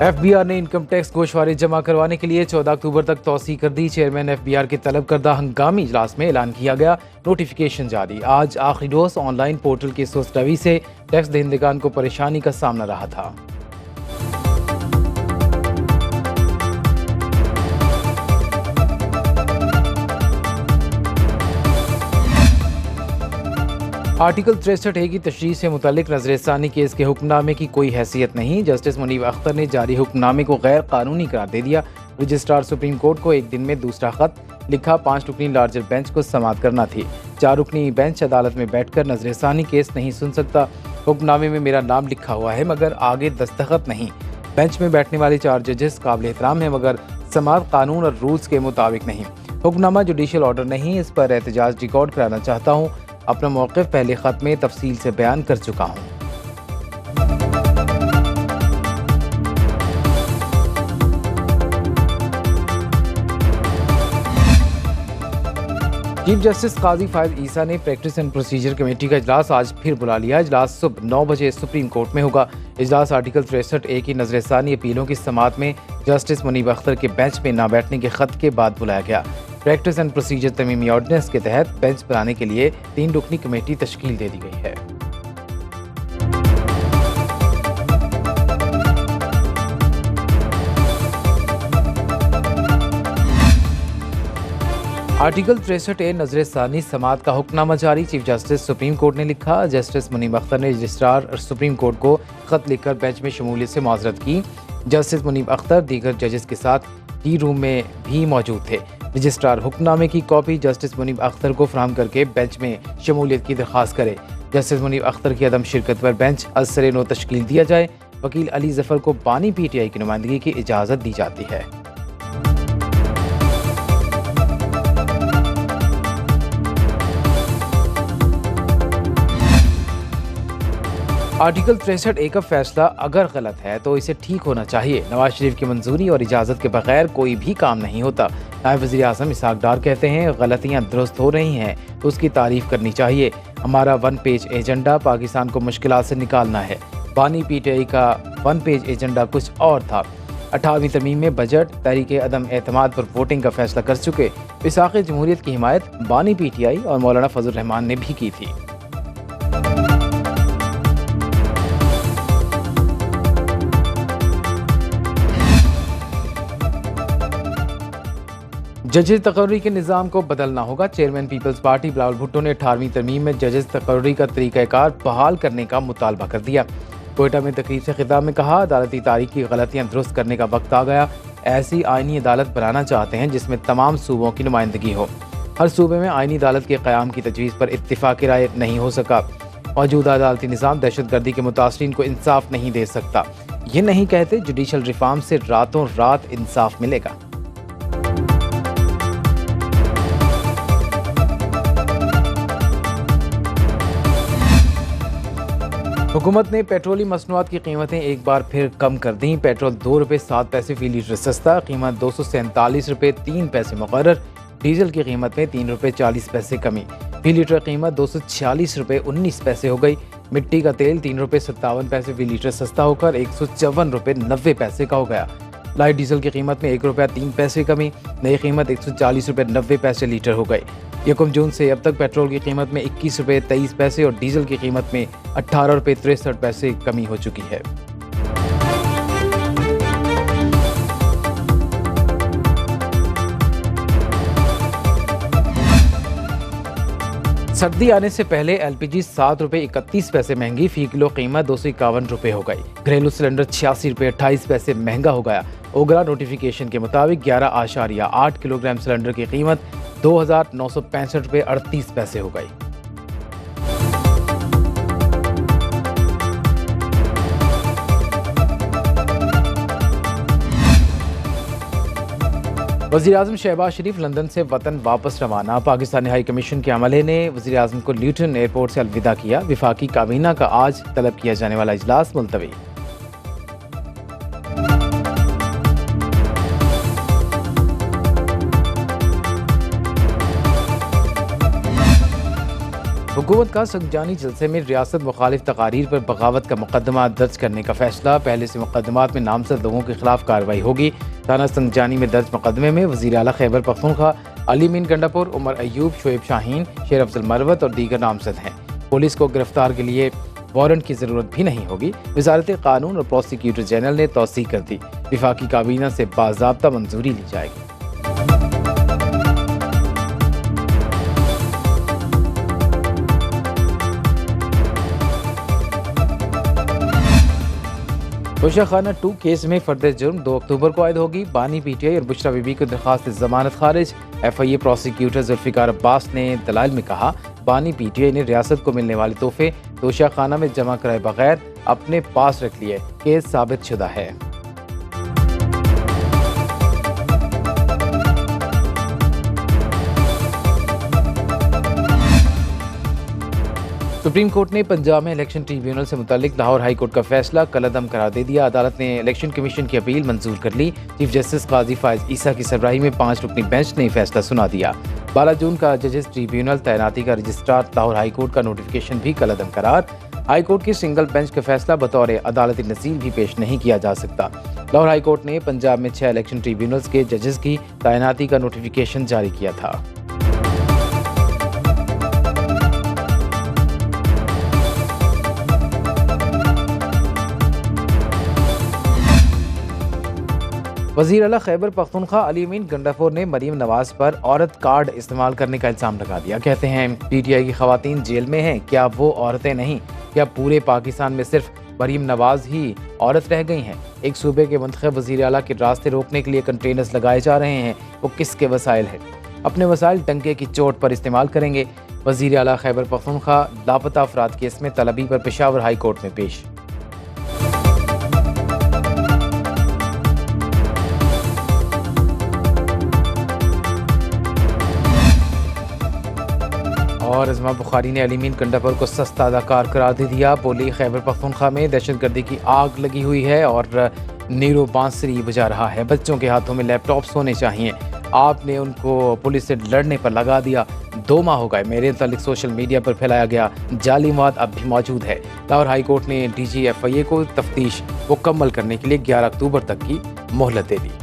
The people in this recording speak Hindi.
FBR ने इनकम टैक्स गोशवारे जमा करवाने के लिए 14 अक्टूबर तक तौसी कर दी। चेयरमैन FBR के तलब करदा हंगामी इजलास में ऐलान किया गया, नोटिफिकेशन जारी। आज आखिरी रोज ऑनलाइन पोर्टल की सुस्त रवि से टैक्स दहिंदगान को परेशानी का सामना रहा था। आर्टिकल 63A की तशरीह से मुतालिक नजरसानी केस के हुक्मनामे की कोई हैसियत नहीं। जस्टिस मुनीब अख्तर ने जारी हुक्मनामे को गैर कानूनी करार दे दिया। रजिस्ट्रार सुप्रीम कोर्ट को एक दिन में दूसरा खत लिखा। 5 रुकनी लार्जर बेंच को समाअत करना थी। 4 रुकनी बेंच अदालत में बैठकर नजरसानी केस नहीं सुन सकता। हुक्मनामे में मेरा नाम लिखा हुआ है मगर आगे दस्तखत नहीं। बेंच में बैठने वाले 4 जजेस काबिल एहतराम है मगर समाअत कानून और रूल्स के मुताबिक नहीं। हुक्मनामा जुडिशल ऑर्डर नहीं, इस पर एहतजाज रिकॉर्ड कराना चाहता हूँ। अपना मौक़िफ़ पहले ख़त में तफसील से बयान कर चुका हूँ। चीफ जस्टिस काजी फायद ईसा ने प्रैक्टिस एंड प्रोसीजर कमेटी का इजलास आज फिर बुला लिया। इजलास सुबह 9 बजे सुप्रीम कोर्ट में होगा। इजलास आर्टिकल 63A की नजरसानी अपीलों की समाअत में जस्टिस मुनीब अख्तर के बेंच में न बैठने के खत के बाद बुलाया गया। प्रैक्टिस एंड प्रोसीजर तमीमी ऑर्डिनेंस के तहत बेंच बनाने के लिए 3 रुकनी कमेटी तश्कील दे दी गई है। आर्टिकल 63A नजरसानी समाअत का हुक्मनामा जारी। चीफ जस्टिस सुप्रीम कोर्ट ने लिखा, जस्टिस मुनीब अख्तर ने रजिस्ट्रार और सुप्रीम कोर्ट को खत लिखकर बेंच में शमूलियत से माजरत की। जस्टिस मुनीब अख्तर दीगर जजेस के साथ टी रूम में भी मौजूद थे। रजिस्ट्रार हुक्मनामे की कॉपी जस्टिस मुनीब अख्तर को फराहम करके बेंच में शमूलियत की दरख्वास्त करे। जस्टिस मुनीब अख्तर की अदम शिरकत पर बेंच असर नो तश्कील दिया जाए। वकील अली जफर को बानी PTI की नुमाइंदगी की इजाज़त दी जाती है। आर्टिकल 63A का फैसला अगर गलत है तो इसे ठीक होना चाहिए। नवाज शरीफ की मंजूरी और इजाज़त के बगैर कोई भी काम नहीं होता। नायब वज़ीर आज़म इसहाक डार कहते हैं, गलतियाँ दुरुस्त हो रही हैं तो उसकी तारीफ करनी चाहिए। हमारा 1 पेज एजेंडा पाकिस्तान को मुश्किलात से निकालना है। बानी PTI का 1 पेज एजेंडा कुछ और था। 18वीं तरमीम में बजट तहरीक अदम एतमाद पर वोटिंग का फैसला कर चुके। विसाख जमहूरियत की हिमायत बानी PTI और मौलाना फजल रहमान ने भी की थी। जजेस तकर्री के निज़ाम को बदलना होगा। चेयरमैन पीपल्स पार्टी बिलावल भुट्टो ने 18वीं तरमीम में जजेस तकर्री का तरीक़ाकार बहाल करने का मुतालबा कर दिया। कोयटा में तकरीर से खिताब में कहा, अदालती तारीख की गलतियाँ दुरुस्त करने का वक्त आ गया। ऐसी आइनी अदालत बनाना चाहते हैं जिसमें तमाम सूबों की नुमाइंदगी हो। हर सूबे में आइनी अदालत के क़याम की तजवीज़ पर इत्तिफ़ाक़ी राय नहीं हो सका। मौजूदा अदालती निज़ाम दहशतगर्दी के मुतासरीन को इंसाफ नहीं दे सकता। ये नहीं कहते जुडिशल रिफॉर्म से रातों रात इंसाफ मिलेगा। हुकूमत ने पेट्रोली मसनूआत की कीमतें एक बार फिर कम कर दी। पेट्रोल 2 रुपये 7 पैसे फी लीटर सस्ता, कीमत 247 रुपये 3 पैसे मुकर्रर। डीजल की कीमत में 3 रुपये 40 पैसे कमी, फी लीटर कीमत 246 रुपये 19 पैसे हो गई। मिट्टी का तेल 3 रुपये 57 पैसे फी लीटर सस्ता होकर 154 रुपये 90 पैसे का हो गया। लाइट डीजल की कीमत में 1 रुपया 3 पैसे कमी, नई कीमत 140 रुपये 90 पैसे लीटर हो गई। 1 जून से अब तक पेट्रोल की कीमत में 21 रुपये 23 पैसे और डीजल की कीमत में 18 रुपये 63 पैसे कमी हो चुकी है। सर्दी आने से पहले LPG 7 रुपये 31 पैसे महंगी, फी किलो कीमत 251 रुपये हो गई। घरेलू सिलेंडर 86 रुपये 28 पैसे महंगा हो गया। ओगरा नोटिफिकेशन के मुताबिक 11.8 किलोग्राम सिलेंडर की कीमत 2,965 रुपये 38 पैसे हो गई। वज़ीर आज़म शहबाज शरीफ लंदन से वतन वापस रवाना। पाकिस्तानी हाई कमीशन के अमले ने वज़ीर आज़म को ल्यूटन एयरपोर्ट से अलविदा किया। विफाकी काबीना का आज तलब किया जाने वाला इजलास मुलतवी। हुकूमत का संजानी जलसे में रियासत मुखालिफ तकारीर पर बगावत का मुकदमा दर्ज करने का फैसला। पहले से मुकदमात में नामजद लोगों के खिलाफ कार्रवाई होगी। थाना संजानी में दर्ज मुकदमे में वज़ीर आला खैबर पख्तूनख्वा, अली मीन गंडापुर, उमर अयूब, शोएब शाहीन, शेर अफजल मरवत और दीगर नामजद हैं। पुलिस को गिरफ्तार के लिए वारंट की ज़रूरत भी नहीं होगी। वजारत कानून और प्रोसिक्यूटर जनरल ने तौसीक कर दी। विफाकी काबीना से बाज़ाब्ता मंजूरी ली जाएगी। तोशाखाना 2 केस में फर्द जुर्म 2 अक्टूबर को आयद होगी। बानी पीटीआई और बुशरा बीबी की दरख्वास्त जमानत खारिज। FIA प्रोसिक्यूटर जुल्फिकार अब्बास ने दलाइल में कहा, बानी पीटीआई ने रियासत को मिलने वाले तोहफे तोशाखाना में जमा कराए बगैर अपने पास रख लिए। केस साबित शुदा है। सुप्रीम कोर्ट ने पंजाब में इलेक्शन ट्रिब्यूनल से मुतालिक लाहौर हाई कोर्ट का फैसला कलअदम करार दे दिया। अदालत ने इलेक्शन कमीशन की अपील मंजूर कर ली। चीफ जस्टिस काजी फायज ईसा की सरबराही में 5 रुकनी बेंच ने फैसला सुना दिया। 12 जून का जजेस ट्रिब्यूनल तैनाती का रजिस्ट्रार लाहौर हाई कोर्ट का नोटिफिकेशन भी कलअदम करार। हाई कोर्ट की सिंगल बेंच का फैसला बतौर अदालती नज़ीर भी पेश नहीं किया जा सकता। लाहौर हाई कोर्ट ने पंजाब में 6 इलेक्शन ट्रिब्यूनल्स के जजेस की तैनाती का नोटिफिकेशन जारी किया था। वज़ीर आला खैबर पख्तूनख्वा अली मीन गंडापुर ने मरीम नवाज पर औरत कार्ड इस्तेमाल करने का इल्ज़ाम लगा दिया। कहते हैं PTI की खवातीन जेल में हैं, क्या वो औरतें नहीं? क्या पूरे पाकिस्तान में सिर्फ मरीम नवाज ही औरत रह गई हैं? एक सूबे के मुंतखब वज़ीर आला के रास्ते रोकने के लिए कंटेनर्स लगाए जा रहे हैं, वो किसके वसाइल है? अपने वसाइल टंके की चोट पर इस्तेमाल करेंगे। वज़ीर आला खैबर पख्तूनख्वा लापता अफराद केस में तलबी पर पेशावर हाई कोर्ट में पेश। और अज़मा बुखारी ने अली मीन गंडापुर को सस्ता अदाकार करार दे दिया। बोली, खैबर पख्तूनख्वा में दहशतगर्दी की आग लगी हुई है और नीरो बांसुरी बजा रहा है। बच्चों के हाथों में लैपटॉप्स होने चाहिए। आपने उनको पुलिस से लड़ने पर लगा दिया। 2 माह हो गए मेरे मुतालिक सोशल मीडिया पर फैलाया गया जाली मवाद अब भी मौजूद है। लाहौर हाई कोर्ट ने DG FIA को तफ्तीश मुकम्मल करने के लिए 11 अक्टूबर तक की मोहलत दे दी।